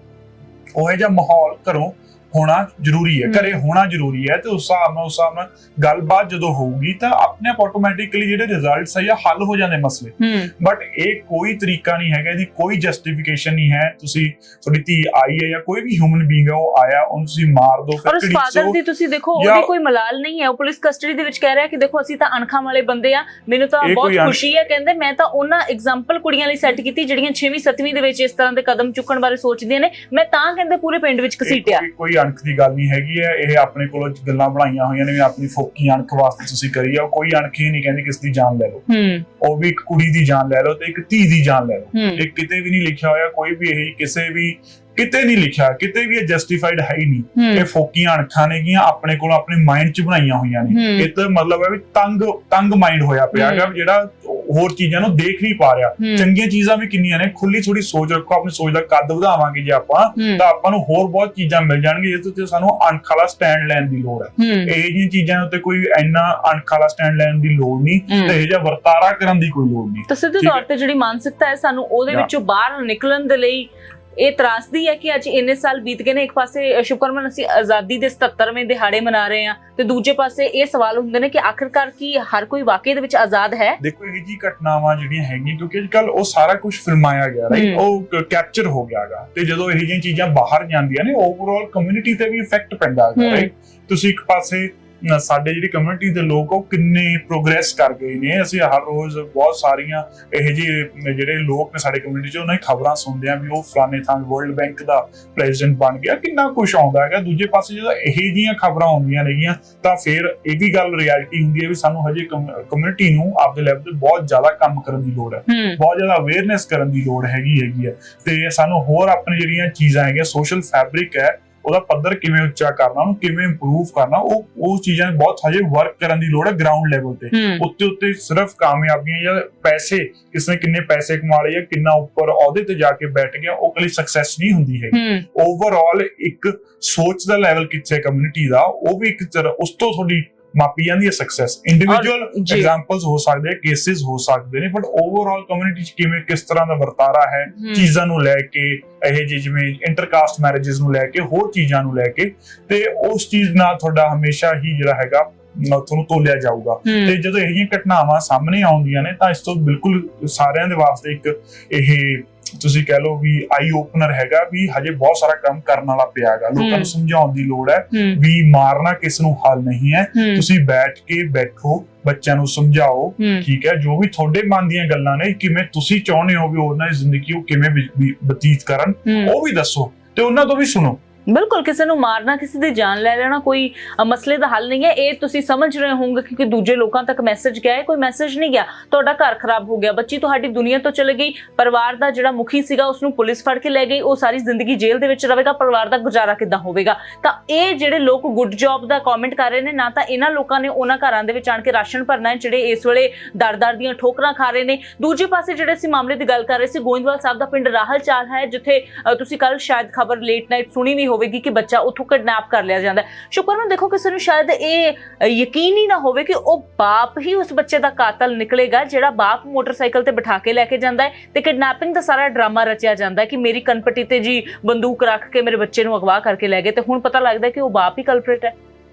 ਉਹ ਜਿਹਾ ਮਾਹੌਲ ਘਰੋਂ ਹੋਣਾ ਜ਼ਰੂਰੀ ਹੈ, ਘਰੇ ਹੋਣਾ ਜ਼ਰੂਰੀ ਹੈ। ਤੇ ਉਸ ਹਿਸਾਬ ਨਾਲ ਗੱਲਬਾਤ ਜਦੋਂ ਹੋਊਗੀ ਤਾਂ ਆਪਣੇ ਆਪ ਆਟੋਮੈਟਿਕਲੀ ਜਿਹੜੇ ਰਿਜ਼ਲਟਸ ਆ ਜਾਂ ਹੱਲ ਹੋ ਜਾਂਦੇ ਮਸਲੇ। ਬਟ ਇਹ ਕੋਈ ਤਰੀਕਾ ਨਹੀਂ ਹੈਗਾ, ਇਹਦੀ ਕੋਈ ਜਸਟੀਫਿਕੇਸ਼ਨ ਨਹੀਂ ਹੈ। ਤੁਸੀਂ, ਤੁਹਾਡੀ ਧੀ ਆਈ ਹੈ ਜਾਂ ਕੋਈ ਵੀ ਹਿਊਮਨ ਬੀਇੰਗ ਹੈ, ਉਹ ਆਇਆ, ਉਹਨੂੰ ਤੁਸੀਂ ਮਾਰ ਦੋ, ਫਿਰ ਉਸ ਫਾਦਰ ਦੀ ਤੁਸੀਂ ਦੇਖੋ, ਉਹਦੀ ਕੋਈ ਮਲਾਲ ਨਹੀਂ ਹੈ। ਉਹ ਪੁਲਿਸ ਕਸਟਡੀ ਦੇ ਵਿੱਚ ਕਹਿ ਰਿਹਾ ਕਿ ਦੇਖੋ ਅਸੀਂ ਤਾਂ ਅਣਖਾਂ ਵਾਲੇ ਬੰਦੇ ਆ, ਮੈਨੂੰ ਤਾਂ ਬਹੁਤ ਖੁਸ਼ੀ ਹੈ, ਕਹਿੰਦੇ ਮੈਂ ਤਾਂ ਉਹਨਾਂ ਐਗਜ਼ਾਮਪਲ ਕੁੜੀਆਂ ਲਈ ਸੈੱਟ ਕੀਤੀ ਜਿਹੜੀਆਂ 6ਵੀਂ 7ਵੀਂ ਦੇ ਵਿੱਚ ਇਸ ਤਰ੍ਹਾਂ ਦੇ ਕਦਮ ਚੁੱਕਣ ਬਾਰੇ ਸੋਚਦੀਆਂ ਨੇ, ਮੈਂ ਤਾਂ ਕਹਿੰਦੇ ਪੂਰੇ ਪਿੰਡ ਵਿੱਚ ਘਸੀਟਿਆ। ਕੋਈ ਅਣਖ ਦੀ ਗੱਲ ਨਹੀਂ ਹੈਗੀ ਹੈ, ਇਹ ਆਪਣੇ ਕੋਲੋਂ ਗੱਲਾਂ ਬਣਾਈਆਂ ਹੋਈਆਂ ਨੇ ਵੀ ਆਪਣੀ ਫੋਕੀ ਅਣਖ ਵਾਸਤੇ ਤੁਸੀਂ ਕਰੀ ਆ। ਕੋਈ ਅਣਖ ਹੀ ਨਹੀਂ ਕਹਿੰਦੀ ਕਿਸ ਦੀ ਜਾਨ ਲੈ ਲਓ, ਉਹ ਵੀ ਇੱਕ ਕੁੜੀ ਦੀ ਜਾਨ ਲੈ ਲਓ ਤੇ ਇੱਕ ਧੀ ਦੀ ਜਾਨ ਲੈ ਲਓ। ਇਹ ਕਿਤੇ ਵੀ ਨਹੀਂ ਲਿਖਿਆ ਹੋਇਆ, ਕੋਈ ਵੀ ਇਹ ਕਿਸੇ ਵੀ ਕਿਤੇ ਨਹੀਂ ਲਿਖਿਆ, ਕਿਤੇ ਵੀ ਇਹ ਜਸਟੀਫਾਈਡ ਹੈ ਹੀ ਨਹੀਂ। ਇਹ ਫੋਕੀਆਂ ਅਣਖਾਂ ਨੇਗੀਆਂ, ਆਪਣੇ ਕੋਲ ਆਪਣੇ ਮਾਈਂਡ 'ਚ ਬਣਾਈਆਂ ਹੋਈਆਂ ਨੇ। ਇਹ ਤਾਂ ਮਤਲਬ ਹੈ ਵੀ ਤੰਗ ਮਾਈਂਡ ਹੋਇਆ ਪਿਆ ਹੈਗਾ, ਜਿਹੜਾ ਹੋਰ ਚੀਜ਼ਾਂ ਨੂੰ ਦੇਖ ਨਹੀਂ ਪਾ ਰਿਹਾ। ਚੰਗੀਆਂ ਚੀਜ਼ਾਂ ਵੀ ਕਿੰਨੀਆਂ ਨੇ, ਖੁੱਲੀ ਥੋੜੀ ਸੋਚ ਰੱਖੋ, ਆਪਣੀ ਸੋਚ ਦਾ ਕੱਦ ਵਧਾਵਾਂਗੇ ਜੇ ਆਪਾਂ, ਤਾਂ ਆਪਾਂ ਨੂੰ ਹੋਰ ਬਹੁਤ ਚੀਜ਼ਾਂ ਮਿਲ ਜਾਣਗੀਆਂ ਜਿਸ ਤੇ ਸਾਨੂੰ ਅਣਖ ਵਾਲਾ ਸਟੈਂਡ ਲੈਣ ਦੀ ਲੋੜ ਹੈ। ਇਹ ਜਿਹੀਆਂ ਚੀਜ਼ਾਂ ਉੱਤੇ ਕੋਈ ਇੰਨਾ ਅਣਖ ਵਾਲਾ ਸਟੈਂਡ ਲੈਣ ਦੀ ਲੋੜ ਨਹੀਂ, ਤੇ ਇਹ ਜਿਹਾ ਵਰਤਾਰਾ ਕਰਨ ਦੀ ਕੋਈ ਲੋੜ ਨਹੀਂ। ਤਾਂ ਸਿੱਧੇ ਤੌਰ ਤੇ ਜਿਹੜੀ ਮਾਨਸਿਕਤਾ ਹੈ, ਸਾਨੂੰ ਉਹਦੇ ਵਿੱਚੋਂ ਬਾਹਰ ਨਿਕਲਣ ਦੇ ਲਈ ਇਹ ਤਰਾਸਦੀ ਹੈ ਕਿ ਅੱਜ ਇੰਨੇ ਸਾਲ ਬੀਤ ਗਏ ਨੇ। ਇੱਕ ਪਾਸੇ ਸ਼ੁਕਰਮਨ ਅਸੀਂ ਆਜ਼ਾਦੀ ਦੇ 77ਵੇਂ ਦਿਹਾੜੇ ਮਨਾ ਰਹੇ ਹਾਂ, ਤੇ ਦੂਜੇ ਪਾਸੇ ਇਹ ਸਵਾਲ ਹੁੰਦੇ ਨੇ ਕਿ ਆਖਿਰਕਾਰ ਕੀ ਹਰ ਕੋਈ ਵਾਕਈ ਦੇ ਵਿੱਚ ਆਜ਼ਾਦ ਹੈ? ਦੇਖੋ, ਇਹ ਜੀ ਘਟਨਾਵਾਂ ਜਿਹੜੀਆਂ ਹੈਗੀਆਂ, ਕਿਉਂਕਿ ਅੱਜ ਕੱਲ ਉਹ ਸਾਰਾ ਕੁਝ ਫਿਲਮਾਇਆ ਗਿਆ, ਰਾਈਟ, ਉਹ ਕੈਪਚਰ ਹੋ ਗਿਆਗਾ, ਤੇ ਜਦੋਂ ਇਹ ਜਿਹੀਆਂ ਚੀਜ਼ਾਂ ਬਾਹਰ ਜਾਂਦੀਆਂ ਨੇ, ਓਵਰਆਲ ਕਮਿਊਨਿਟੀ ਤੇ ਵੀ ਇਫੈਕਟ ਪੈਂਦਾ ਹੈ, ਰਾਈਟ। ਤੁਸੀਂ ਇੱਕ ਪਾਸੇ ਸਾਡੇ ਜਿਹੜੀ ਕਮਿਊਨਿਟੀ ਦੇ ਲੋਕ ਉਹ ਕਿੰਨੇ ਪ੍ਰੋਗਰੈਸ ਕਰ ਗਏ ਨੇ। ਅਸੀਂ ਹਰ ਰੋਜ਼ ਬਹੁਤ ਸਾਰੀਆਂ ਇਹ ਜਿਹੇ ਜਿਹੜੇ ਲੋਕ ਨੇ ਸਾਡੇ ਕਮਿਊਨਿਟੀ 'ਚ, ਉਹਨਾਂ ਦੀ ਖਬਰਾਂ ਸੁਣਦੇ ਆ ਵੀ ਉਹ ਫਲਾਣੇ ਥਾਂ ਵਰਲਡ ਬੈਂਕ ਦਾ ਪ੍ਰੈਜ਼ੀਡੈਂਟ ਬਣ ਗਿਆ, ਕਿੰਨਾ ਕੁਛ ਆਉਂਦਾ ਹੈਗਾ। ਦੂਜੇ ਪਾਸੇ ਜਦੋਂ ਇਹ ਜਿਹੀਆਂ ਖਬਰਾਂ ਆਉਂਦੀਆਂ ਨੇਗੀਆਂ ਤਾਂ ਫਿਰ ਇਹ ਵੀ ਗੱਲ ਰਿਐਲਿਟੀ ਹੁੰਦੀ ਹੈ ਵੀ ਸਾਨੂੰ ਹਜੇ ਕਮਿਊਨਿਟੀ ਨੂੰ ਆਪਦੇ ਲੈਵਲ ਤੇ ਬਹੁਤ ਜ਼ਿਆਦਾ ਕੰਮ ਕਰਨ ਦੀ ਲੋੜ ਹੈ, ਬਹੁਤ ਜ਼ਿਆਦਾ ਅਵੇਅਰਨੈਸ ਕਰਨ ਦੀ ਲੋੜ ਹੈਗੀ ਹੈ। ਤੇ ਸਾਨੂੰ ਹੋਰ ਆਪਣੀ ਜਿਹੜੀਆਂ ਚੀਜ਼ਾਂ ਹੈਗੀਆਂ, ਸੋਸ਼ਲ ਫੈਬਰਿਕ ਹੈ, ਉਹਦਾ ਪੱਧਰ ਕਿਵੇਂ ਉੱਚਾ ਕਰਨਾ, ਉਹਨੂੰ ਕਿਵੇਂ ਇੰਪਰੂਵ ਕਰਨਾ, ਉਹ ਚੀਜ਼ਾਂ ਬਹੁਤ ਹਜੇ ਵਰਕ ਕਰਨ ਦੀ ਲੋੜ ਹੈ ਗਰਾਊਂਡ ਲੈਵਲ ਤੇ। ਉੱਤੇ ਸਿਰਫ ਕਾਮਯਾਬੀਆਂ ਜਾਂ ਪੈਸੇ, ਕਿਸੇ ਨੇ ਕਿੰਨੇ ਪੈਸੇ ਕਮਾ ਲਏ ਜਾਂ ਕਿੰਨਾ ਉੱਪਰ ਅਹੁਦੇ ਤੇ ਜਾ ਕੇ ਬੈਠ ਗਿਆ, ਉਹ ਕਲੀ ਸਕਸੈਸ ਨਹੀਂ ਹੁੰਦੀ ਹੈ। ਓਵਰਆਲ ਇੱਕ ਸੋਚ ਦਾ ਲੈਵਲ ਕਿੱਥੇ ਕਮਿਊਨਿਟੀ ਦਾ, ਉਹ ਵੀ ਇੱਕ ਉਸ ਤੋਂ ਥੋੜੀ ਮਾਪੀ ਜਾਂਦੀ ਹੈ ਸਕਸੈਸ। ਇੰਡੀਵਿਜੂਅਲ ਜੀ। ਐਗਜ਼ਾਮਪਲਸ ਹੋ ਸਕਦੇ, ਕੇਸਿਸ ਹੋ ਸਕਦੇ ਨੇ, ਬਟ ਓਵਰਆਲ ਕਮਿਊਨਿਟੀ ਚ ਕਿਵੇਂ ਕਿਸ ਤਰ੍ਹਾਂ ਦਾ ਵਰਤਾਰਾ ਹੈ ਚੀਜ਼ਾਂ ਨੂੰ ਲੈ ਕੇ, ਇਹ ਜਿਵੇਂ ਇੰਟਰਕਾਸਟ ਮੈਰਿਜਸ ਨੂੰ ਲੈ ਕੇ, ਹੋਰ ਚੀਜ਼ਾਂ ਨੂੰ ਲੈ ਕੇ, ਤੇ ਉਸ ਚੀਜ਼ ਨਾਲ ਤੁਹਾਡਾ ਹਮੇਸ਼ਾ ਹੀ ਜਿਹੜਾ ਹੈਗਾ ਤੁਹਾਨੂੰ ਤੋਲਿਆ ਜਾਊਗਾ। ਤੇ ਜਦੋਂ ਇਹ ਜਿਹੀਆਂ ਘਟਨਾਵਾਂ ਸਾਹਮਣੇ ਆਉਂਦੀਆਂ ਨੇ ਤਾਂ ਇਸ ਤੋਂ ਬਿਲਕੁਲ ਸਾਰਿਆਂ ਦੇ ਵਾਸਤੇ ਇੱਕ ਇਹ ਤੁਸੀਂ ਕਹਿ ਲਓ ਵੀ ਆਈ ਓਪਨਰ ਹੈਗਾ ਵੀ ਹਜੇ ਬਹੁਤ ਸਾਰਾ ਕੰਮ ਕਰਨ ਵਾਲਾ ਪਿਆ ਹੈਗਾ। ਲੋਕਾਂ ਨੂੰ ਸਮਝਾਉਣ ਦੀ ਲੋੜ ਹੈ ਵੀ ਮਾਰਨਾ ਕਿਸ ਨੂੰ ਹੱਲ ਨਹੀਂ ਹੈ। ਤੁਸੀਂ ਬੈਠੋ, ਬੱਚਿਆਂ ਨੂੰ ਸਮਝਾਓ, ਠੀਕ ਹੈ, ਜੋ ਵੀ ਤੁਹਾਡੇ ਮਨ ਦੀਆਂ ਗੱਲਾਂ ਨੇ, ਕਿਵੇਂ ਤੁਸੀਂ ਚਾਹੁੰਦੇ ਹੋ ਵੀ ਉਹਨਾਂ ਦੀ ਜ਼ਿੰਦਗੀ ਉਹ ਕਿਵੇਂ ਬਤੀਤ ਕਰਨ, ਉਹ ਵੀ ਦੱਸੋ ਤੇ ਉਹਨਾਂ ਤੋਂ ਵੀ ਸੁਣੋ। ਬਿਲਕੁਲ, ਕਿਸੇ ਨੂੰ ਮਾਰਨਾ, ਕਿਸੇ ਦੀ ਜਾਨ ਲੈ ਲੈਣਾ ਕੋਈ ਮਸਲੇ ਦਾ ਹੱਲ ਨਹੀਂ ਹੈ। ਇਹ ਤੁਸੀਂ ਸਮਝ ਰਹੇ ਹੋਵੋਗੇ ਕਿਉਂਕਿ ਦੂਜੇ ਲੋਕਾਂ ਤੱਕ ਮੈਸੇਜ ਗਿਆ ਹੈ, ਕੋਈ ਮੈਸੇਜ ਨਹੀਂ ਗਿਆ। ਤੁਹਾਡਾ ਘਰ ਖਰਾਬ ਹੋ ਗਿਆ, ਬੱਚੀ ਤੁਹਾਡੀ ਦੁਨੀਆ ਤੋਂ ਚਲੇ ਗਈ, ਪਰਿਵਾਰ ਦਾ ਜਿਹੜਾ ਮੁਖੀ ਸੀਗਾ ਉਸਨੂੰ ਪੁਲਿਸ ਫੜ ਕੇ ਲੈ ਗਈ, ਉਹ ਸਾਰੀ ਜ਼ਿੰਦਗੀ ਜੇਲ੍ਹ ਦੇ ਵਿੱਚ ਰਹੇਗਾ, ਪਰਿਵਾਰ ਦਾ ਗੁਜ਼ਾਰਾ ਕਿੱਦਾਂ ਹੋਵੇਗਾ? ਤਾਂ ਇਹ ਜਿਹੜੇ ਲੋਕ ਗੁੱਡ ਜੌਬ ਦਾ ਕਮੈਂਟ ਕਰ ਰਹੇ ਨੇ, ਨਾ ਤਾਂ ਇਹਨਾਂ ਲੋਕਾਂ ਨੇ ਉਹਨਾਂ ਘਰਾਂ ਦੇ ਵਿੱਚ ਆਣ ਕੇ ਰਾਸ਼ਨ ਭਰਨਾ ਹੈ ਜਿਹੜੇ ਇਸ ਵੇਲੇ ਦਰ ਦੀਆਂ ਠੋਕਰਾਂ ਖਾ ਰਹੇ ਨੇ। ਦੂਜੇ ਪਾਸੇ ਜਿਹੜੇ ਅਸੀਂ ਮਾਮਲੇ ਦੀ ਗੱਲ ਕਰ ਰਹੇ ਸੀ, ਗੋਇੰਦਵਾਲ ਸਾਹਿਬ ਦਾ ਪਿੰਡ ਰਾਹਲ ਚਾਲ ਹੈ, ਜਿੱਥੇ ਤੁਸੀਂ ਕੱਲ ਸ਼ਾਇਦ ਖਬਰ ਲੇਟ ਨਾਈਟ ਸੁਣੀ ਵੀ ਹੋਵੇਗੀ ਕਿ ਬੱਚਾ ਉੱਥੋਂ ਕਿਡਨੈਪ ਕਰ ਲਿਆ ਜਾਂਦਾ ਹੈ। ਸ਼ੁਕਰਮਨ ਦੇਖੋ ਕਿਸੇ ਨੂੰ ਸ਼ਾਇਦ ਇਹ ਯਕੀਨ ਹੀ ਨਾ ਹੋਵੇ ਕਿ ਉਹ ਬਾਪ ਹੀ ਉਸ ਬੱਚੇ ਦਾ ਕਾਤਲ ਨਿਕਲੇਗਾ, ਜਿਹੜਾ ਬਾਪ ਮੋਟਰਸਾਈਕਲ ਤੇ ਬਿਠਾ ਕੇ ਲੈ ਕੇ ਜਾਂਦਾ ਹੈ ਤੇ ਕਿਡਨੈਪਿੰਗ ਦਾ ਸਾਰਾ ਡਰਾਮਾ ਰਚਿਆ ਜਾਂਦਾ ਹੈ ਕਿ ਮੇਰੀ ਕਨਪਟੀ ਤੇ ਜੀ ਬੰਦੂਕ ਰੱਖ ਕੇ ਮੇਰੇ ਬੱਚੇ ਨੂੰ ਅਗਵਾ ਕਰਕੇ ਲੈ ਗਏ, ਤੇ ਹੁਣ ਪਤਾ ਲੱਗਦਾ ਕਿ ਉਹ ਬਾਪ ਹੀ ਕਲਪ੍ਰੇਟ ਹੈ।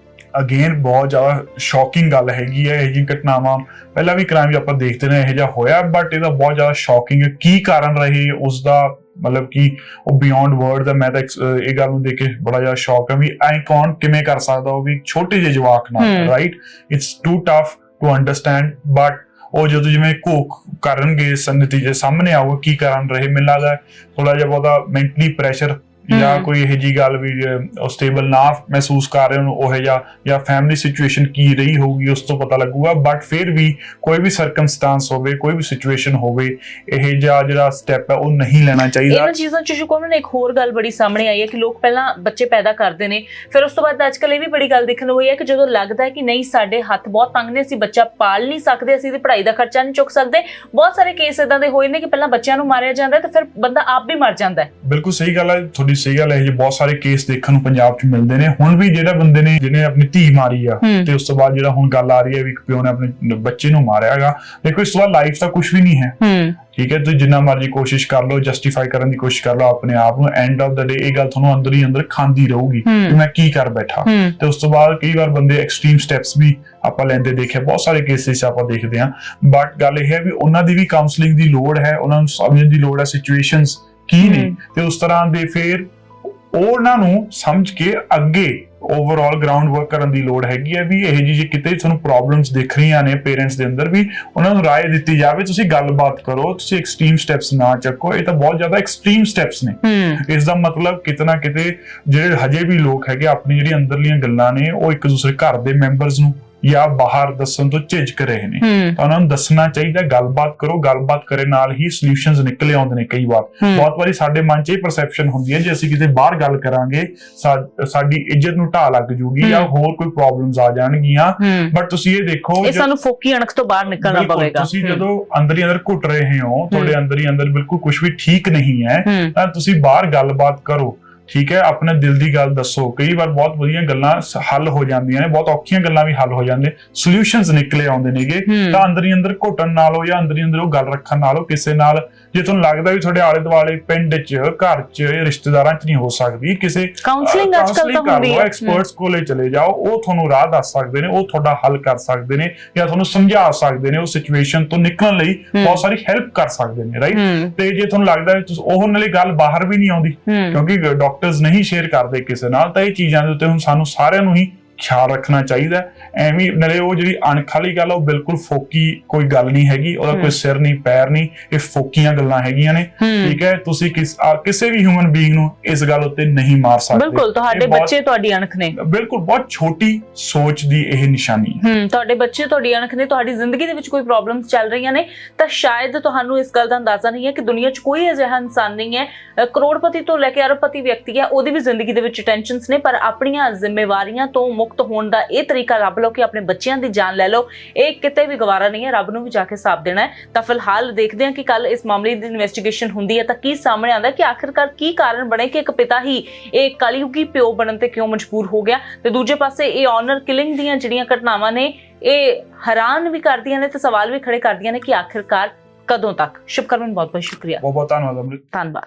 ਅਗੇਨ ਬਹੁਤ ਜ਼ਿਆਦਾ ਸ਼ੌਕਿੰਗ ਗੱਲ ਹੈਗੀ ਹੈ। ਇਹ ਜਿਹੀ ਘਟਨਾਵਾਂ ਪਹਿਲਾਂ ਵੀ ਕ੍ਰਾਈਮ ਆਪਾਂ ਦੇਖਦੇ ਨੇ, ਇਹੋ ਜਿਹਾ ਹੋਇਆ, ਬਟ ਇਹਦਾ ਬਹੁਤ ਜ਼ਿਆਦਾ ਸ਼ੌਕਿੰਗ ਹੈ। ਕੀ ਕਾਰਨ ਰਹੇ ਉਸ ਦਾ, ਮਤਲਬ ਕਿ ਉਹ ਬਿਯੋਂਡ ਵਰਡ ਦਾ। ਮੈਂ ਤਾਂ ਇਹ ਗੱਲ ਨੂੰ ਦੇਖ ਕੇ ਬੜਾ ਜ਼ਿਆਦਾ ਸ਼ੌਕ ਹੈ ਵੀ ਐ ਕੌਣ ਕਿਵੇਂ ਕਰ ਸਕਦਾ ਉਹ ਵੀ ਛੋਟੇ ਜਿਹੇ ਜਵਾਕ ਨਾਲ, right? It's too tough to understand, but ਉਹ ਜਦੋਂ ਜਿਵੇਂ ਘੋਖ ਕਰਨਗੇ ਨਤੀਜੇ ਸਾਹਮਣੇ ਆਊਗਾ ਕੀ ਕਾਰਨ ਰਹੇ। ਮੈਨੂੰ ਲੱਗਦਾ ਥੋੜਾ ਜਿਹਾ ਬਹੁਤਾ ਮੈਂਟਲੀ ਪ੍ਰੈਸ਼ਰ ਜਾਂ ਕੋਈ ਇਹੋ ਜਿਹੀ ਗੱਲ ਵੀ ਸਟੇਬਲ ਨਾ ਮਹਿਸੂਸ ਕਰ ਰਹੇ ਉਹਨੂੰ, ਉਹ ਜਾਂ ਫੈਮਿਲੀ ਸਿਚੁਏਸ਼ਨ ਕੀ ਰਹੀ ਹੋਊਗੀ ਉਸ ਤੋਂ ਪਤਾ ਲੱਗੂਗਾ। ਬਟ ਫਿਰ ਵੀ ਕੋਈ ਵੀ ਸਰਕਮਸਟੈਂਸ ਹੋਵੇ, ਕੋਈ ਵੀ ਸਿਚੁਏਸ਼ਨ ਹੋਵੇ, ਇਹ ਜਿਹੜਾ ਸਟੈਪ ਹੈ ਉਹ ਨਹੀਂ ਲੈਣਾ ਚਾਹੀਦਾ। ਇਹਨਾਂ ਚੀਜ਼ਾਂ ਚ ਸ਼ੁਕਰ ਨੇ ਇੱਕ ਹੋਰ ਗੱਲ ਬੜੀ ਸਾਹਮਣੇ ਆਈ ਹੈ ਕਿ ਲੋਕ ਪਹਿਲਾਂ ਬੱਚੇ ਪੈਦਾ ਕਰਦੇ ਨੇ, ਫਿਰ ਉਸ ਤੋਂ ਬਾਅਦ ਅੱਜ ਕੱਲ ਇਹ ਵੀ ਬੜੀ ਗੱਲ ਦੇਖਣ ਨੂੰ ਹੋਈ ਹੈ ਕਿ ਜਦੋਂ ਲੱਗਦਾ ਹੈ ਕਿ ਨਹੀਂ ਸਾਡੇ ਹੱਥ ਬਹੁਤ ਤੰਗ ਨੇ, ਅਸੀਂ ਬੱਚਾ ਪਾਲ ਨਹੀਂ ਸਕਦੇ, ਅਸੀਂ ਇਹਦੀ ਪੜ੍ਹਾਈ ਦਾ ਖਰਚਾ ਨਹੀਂ ਚੁੱਕ ਸਕਦੇ, ਬਹੁਤ ਸਾਰੇ ਕੇਸ ਇਦਾਂ ਦੇ ਹੋਏ ਨੇ ਕਿ ਪਹਿਲਾਂ ਬੱਚਿਆਂ ਨੂੰ ਮਾਰਿਆ ਜਾਂਦਾ ਤੇ ਫਿਰ ਬੰਦਾ ਆਪ ਵੀ ਮਰ ਜਾਂਦਾ ਹੈ। ਬਿਲਕੁਲ ਸਹੀ ਗੱਲ ਹੈ ਤੁਹਾਡੀ, ਸਹੀ ਗੱਲ ਹੈ। ਇਹ ਬਹੁਤ ਸਾਰੇ ਕੇਸ ਦੇਖਣ ਨੂੰ ਪੰਜਾਬ 'ਚ ਮਿਲਦੇ ਨੇ। ਹੁਣ ਵੀ ਜਿਹੜਾ ਬੰਦੇ ਨੇ ਜਿਹਨੇ ਆਪਣੀ ਧੀ ਮਾਰੀ ਆ ਤੇ ਉਸ ਤੋਂ ਬਾਅਦ ਜਿਹੜਾ ਹੁਣ ਗੱਲ ਆ ਰਹੀ ਹੈ ਵੀ ਇੱਕ ਪਿਓ ਨੇ ਆਪਣੇ ਬੱਚੇ ਨੂੰ ਮਾਰਿਆ ਹੈਗਾ, ਦੇਖੋ ਇਸ ਤੋਂ ਬਾਅਦ ਲਾਈਫ ਤਾਂ ਕੁਝ ਵੀ ਨਹੀਂ ਹੈ, ਠੀਕ ਹੈ? ਤੁਸੀਂ ਜਿੰਨਾ ਮਰਜ਼ੀ ਕੋਸ਼ਿਸ਼ ਕਰ ਲਓ, ਜਸਟੀਫਾਈ ਕਰਨ ਦੀ ਕੋਸ਼ਿਸ਼ ਕਰ ਲਓ ਆਪਣੇ ਆਪ ਨੂੰ, ਐਂਡ ਆਫ ਦਾ ਡੇ ਇਹ ਗੱਲ ਤੁਹਾਨੂੰ ਅੰਦਰ ਹੀ ਅੰਦਰ ਖਾਂਦੀ ਰਹੂਗੀ ਕਿ ਮੈਂ ਕੀ ਕਰ ਬੈਠਾ। ਤੇ ਉਸ ਤੋਂ ਬਾਅਦ ਕਈ ਵਾਰ ਬੰਦੇ ਐਕਸਟ੍ਰੀਮ ਸਟੈਪਸ ਵੀ ਆਪਾਂ ਲੈਂਦੇ ਦੇਖੇ, ਬਹੁਤ ਸਾਰੇ ਕੇਸਿਸ ਆਪਾਂ ਦੇਖਦੇ ਹਾਂ। ਬਟ ਗੱਲ ਇਹ ਹੈ ਵੀ ਉਹਨਾਂ ਦੀ ਵੀ ਕਾਉਂਸਲਿੰਗ ਦੀ ਲੋੜ ਹੈ, ਉਹਨਾਂ ਨੂੰ ਸਮਝਣ ਦੀ ਲੋੜ ਹੈ ਸਿਚੁਏਸ਼ਨਸ ਕੀ ਨੇ, ਤੇ ਉਸ ਤਰ੍ਹਾਂ ਦੇ ਫਿਰ ਉਹਨਾਂ ਨੂੰ ਸਮਝ ਕੇ ਅੱਗੇ ਓਵਰਆਲ ਗਰਾਊਂਡ ਵਰਕ ਕਰਨ ਦੀ ਲੋੜ ਹੈਗੀ ਹੈ ਵੀ ਇਹ ਜਿਹੀ ਕਿਤੇ ਤੁਹਾਨੂੰ ਪ੍ਰੋਬਲਮਸ ਦਿਖ ਰਹੀਆਂ ਨੇ ਪੇਰੈਂਟਸ ਦੇ ਅੰਦਰ, ਵੀ ਉਹਨਾਂ ਨੂੰ ਰਾਏ ਦਿੱਤੀ ਜਾਵੇ, ਤੁਸੀਂ ਗੱਲਬਾਤ ਕਰੋ, ਤੁਸੀਂ ਐਕਸਟ੍ਰੀਮ ਸਟੈਪਸ ਨਾ ਚੱਕੋ। ਇਹ ਤਾਂ ਬਹੁਤ ਜ਼ਿਆਦਾ ਐਕਸਟ੍ਰੀਮ ਸਟੈਪਸ ਨੇ। ਇਸ ਦਾ ਮਤਲਬ ਕਿਤੇ ਨਾ ਕਿਤੇ ਜਿਹੜੇ ਹਜੇ ਵੀ ਲੋਕ ਹੈਗੇ ਆਪਣੀ ਜਿਹੜੀ ਅੰਦਰਲੀਆਂ ਗੱਲਾਂ ਨੇ ਉਹ ਇੱਕ ਦੂਸਰੇ ਘਰ ਦੇ ਮੈਂਬਰਸ ਨੂੰ ਜਾਂ ਬਾਹਰ ਦੱਸਣ ਤੋਂ ਝਿਜਕ ਰਹੇ ਨੇ, ਤਾਂ ਉਹਨਾਂ ਨੂੰ ਦੱਸਣਾ ਚਾਹੀਦਾ, ਗੱਲਬਾਤ ਕਰੋ। ਗੱਲਬਾਤ ਕਰੇ ਨਾਲ ਹੀ ਸੋਲੂਸ਼ਨਸ ਨਿਕਲੇ ਆਉਂਦੇ ਨੇ। ਕਈ ਵਾਰ ਬਹੁਤ ਵਾਰੀ ਸਾਡੇ ਮਨ 'ਚ ਇਹ ਪਰਸੈਪਸ਼ਨ ਹੁੰਦੀ ਹੈ ਜੇ ਅਸੀਂ ਕਿਤੇ ਬਾਹਰ ਗੱਲ ਕਰਾਂਗੇ ਸਾਡੀ ਇੱਜ਼ਤ ਨੂੰ ਢਾਹ ਲੱਗ ਜੂਗੀ ਜਾਂ ਹੋਰ ਕੋਈ ਪ੍ਰੋਬਲਮਸ ਆ ਜਾਣਗੀਆਂ। ਬਟ ਤੁਸੀਂ ਇਹ ਦੇਖੋ, ਇਹ ਸਾਨੂੰ ਫੋਕੀ ਅਣਖ ਤੋਂ ਬਾਹਰ ਨਿਕਲਣਾ ਪਵੇਗਾ। ਤੁਸੀਂ ਜਦੋਂ ਅੰਦਰ ਹੀ ਅੰਦਰ ਘੁੱਟ ਰਹੇ ਹੋ, ਤੁਹਾਡੇ ਅੰਦਰ ਹੀ ਅੰਦਰ ਬਿਲਕੁਲ ਕੁਝ ਵੀ ਠੀਕ ਨਹੀਂ ਹੈ, ਤਾਂ ਤੁਸੀਂ ਬਾਹਰ ਗੱਲਬਾਤ ਕਰੋ, ਠੀਕ ਹੈ? ਆਪਣੇ ਦਿਲ ਦੀ ਗੱਲ ਦੱਸੋ। ਕਈ ਵਾਰ ਬਹੁਤ ਵਧੀਆ ਗੱਲਾਂ ਹੱਲ ਹੋ ਜਾਂਦੀਆਂ ਨੇ, ਬਹੁਤ ਔਖੀਆਂ ਗੱਲਾਂ ਵੀ ਹੱਲ ਹੋ ਜਾਂਦੇ, ਸੋਲੂਸ਼ਨਸ ਨਿਕਲੇ ਆਉਂਦੇ ਨੇਗੇ। ਤਾਂ ਅੰਦਰ ਹੀ ਅੰਦਰ ਘੁੱਟਣ ਨਾਲੋਂ ਜਾਂ ਅੰਦਰ ਹੀ ਅੰਦਰ ਉਹ ਗੱਲ ਰੱਖਣ ਨਾਲੋਂ ਕਿਸੇ ਨਾਲ, ਜੇ ਤੁਹਾਨੂੰ ਲੱਗਦਾ ਵੀ ਤੁਹਾਡੇ ਆਲੇ ਦੁਆਲੇ ਪਿੰਡ 'ਚ, ਘਰ 'ਚ, ਰਿਸ਼ਤੇਦਾਰਾਂ 'ਚ ਨਹੀਂ ਹੋ ਸਕਦੀ, ਕਿਸੇ ਕਾਉਂਸਲਿੰਗ ਅੱਜਕੱਲ ਤਾਂ ਹੁੰਦੀ ਹੈ, ਐਕਸਪਰਟਸ ਕੋਲੇ ਚਲੇ ਜਾਓ, ਉਹ ਤੁਹਾਨੂੰ ਰਾਹ ਦੱਸ ਸਕਦੇ ਨੇ, ਉਹ ਤੁਹਾਡਾ ਹੱਲ ਕਰ ਸਕਦੇ ਨੇ ਜਾਂ ਤੁਹਾਨੂੰ ਸਮਝਾ ਸਕਦੇ ਨੇ, ਉਹ ਸਿਚੁਏਸ਼ਨ ਤੋਂ ਨਿਕਲਣ ਲਈ ਬਹੁਤ ਸਾਰੀ ਹੈਲਪ ਕਰ ਸਕਦੇ ਨੇ, ਰਾਈਟ? ਤੇ ਜੇ ਤੁਹਾਨੂੰ ਲੱਗਦਾ ਉਹ ਨਾਲੇ ਗੱਲ ਬਾਹਰ ਵੀ ਨਹੀਂ ਆਉਂਦੀ ਕਿਉਂਕਿ ਡਾਕਟਰਸ ਨਹੀਂ ਸ਼ੇਅਰ ਕਰਦੇ ਕਿਸੇ ਨਾਲ, ਤਾਂ ਇਹ ਚੀਜ਼ਾਂ ਦੇ ਉੱਤੇ ਹੁਣ ਸਾਨੂੰ ਸਾਰਿਆਂ ਨੂੰ ਹੀ ਖਿਆਲ ਰੱਖਣਾ ਚਾਹੀਦਾ। ਐਵੇਂ ਨਾਲੇ ਉਹ ਜਿਹੜੀ ਅਣਖ ਵਾਲੀ ਗੱਲ ਉਹ ਬਿਲਕੁਲ ਫੋਕੀ ਕੋਈ ਗੱਲ ਨਹੀਂ ਹੈਗੀ, ਉਹਦਾ ਕੋਈ ਸਿਰ ਨਹੀਂ ਪੈਰ ਨਹੀਂ, ਇਹ ਫੋਕੀਆਂ ਗੱਲਾਂ ਹੈਗੀਆਂ ਨੇ, ਠੀਕ ਹੈ? ਤੁਸੀਂ ਕਿਸੇ ਵੀ ਹਿਊਮਨ ਬੀਇੰਗ ਨੂੰ ਇਸ ਗੱਲ ਉੱਤੇ ਨਹੀਂ ਮਾਰ ਸਕਦੇ। ਬਿਲਕੁਲ, ਤੁਹਾਡੇ ਬੱਚੇ ਤੁਹਾਡੀ ਅਣਖ ਨੇ, ਬਿਲਕੁਲ ਬਹੁਤ ਛੋਟੀ ਸੋਚ ਦੀ ਇਹ ਨਿਸ਼ਾਨੀ ਹੈ। ਤੁਹਾਡੇ ਬੱਚੇ ਤੁਹਾਡੀ ਅਣਖ ਨੇ, ਤੁਹਾਡੀ ਜ਼ਿੰਦਗੀ ਦੇ ਵਿੱਚ ਕੋਈ ਪ੍ਰੋਬਲਮਸ ਚੱਲ ਰਹੀਆਂ ਨੇ ਤਾਂ ਸ਼ਾਇਦ ਤੁਹਾਨੂੰ ਇਸ ਗੱਲ ਦਾ ਅੰਦਾਜ਼ਾ ਨਹੀਂ ਹੈ ਕਿ ਦੁਨੀਆ 'ਚ ਕੋਈ ਅਜਿਹਾ ਇਨਸਾਨ ਨਹੀਂ ਹੈ, ਕਰੋੜਪਤੀ ਤੋਂ ਲੈ ਕੇ ਅਰਬਪਤੀ ਵਿਅਕਤੀ ਹੈ, ਉਹਦੀ ਵੀ ਜ਼ਿੰਦਗੀ ਦੇ ਵਿੱਚ ਟੈਨਸ਼ਨਸ ਨੇ, ਪਰ ਆਪਣੀਆਂ ਜ਼ਿੰਮੇਵਾਰੀਆਂ ਤੋਂ ਮੁਕਤ ਹੋਣ ਦਾ ਇਹ ਤਰੀਕਾ ਲੱਭ ਲਓ ਕਿ ਆਪਣੇ ਬੱਚਿਆਂ ਦੀ ਜਾਨ ਲੈ ਲਓ, ਇਹ ਕਿਤੇ ਵੀ ਗਵਾਰਾ ਨਹੀਂ ਹੈ, ਰੱਬ ਨੂੰ ਵੀ ਜਾ ਕੇ ਹਿਸਾਬ ਦੇਣਾ ਹੈ। ਤਾਂ ਫਿਲਹਾਲ ਦੇਖਦੇ ਹਾਂ ਕਿ ਕੱਲ ਇਸ ਮਾਮਲੇ ਦੀ ਇਨਵੈਸਟੀਗੇਸ਼ਨ ਹੁੰਦੀ ਹੈ ਤਾਂ ਕੀ ਸਾਹਮਣੇ ਆਉਂਦਾ ਕਿ ਆਖਿਰਕਾਰ ਕੀ ਕਾਰਨ ਬਣੇ ਕਿ ਇੱਕ ਪਿਤਾ ਹੀ ਇਹ ਕਲਯੁਗੀ ਪਿਓ ਬਣਨ ਤੇ ਕਿਉਂ ਮਜਬੂਰ ਹੋ ਗਿਆ। ਤੇ ਦੂਜੇ ਪਾਸੇ ਇਹ ਆਨਰ ਕਿਲਿੰਗ ਦੀਆਂ ਜਿਹੜੀਆਂ ਘਟਨਾਵਾਂ ਨੇ ਇਹ ਹੈਰਾਨ ਵੀ ਕਰਦੀਆਂ ਨੇ ਤੇ ਸਵਾਲ ਵੀ ਖੜੇ ਕਰਦੀਆਂ ਨੇ ਕਿ ਆਖਿਰਕਾਰ ਕਦੋਂ ਤੱਕ। ਸ਼ੁਭਕਰਮਨ ਬਹੁਤ ਬਹੁਤ ਸ਼ੁਕਰੀਆ। ਬਹੁਤ ਬਹੁਤ ਧੰਨਵਾਦ ਅਮ੍ਰਿਤ। ਧੰਨਵਾਦ।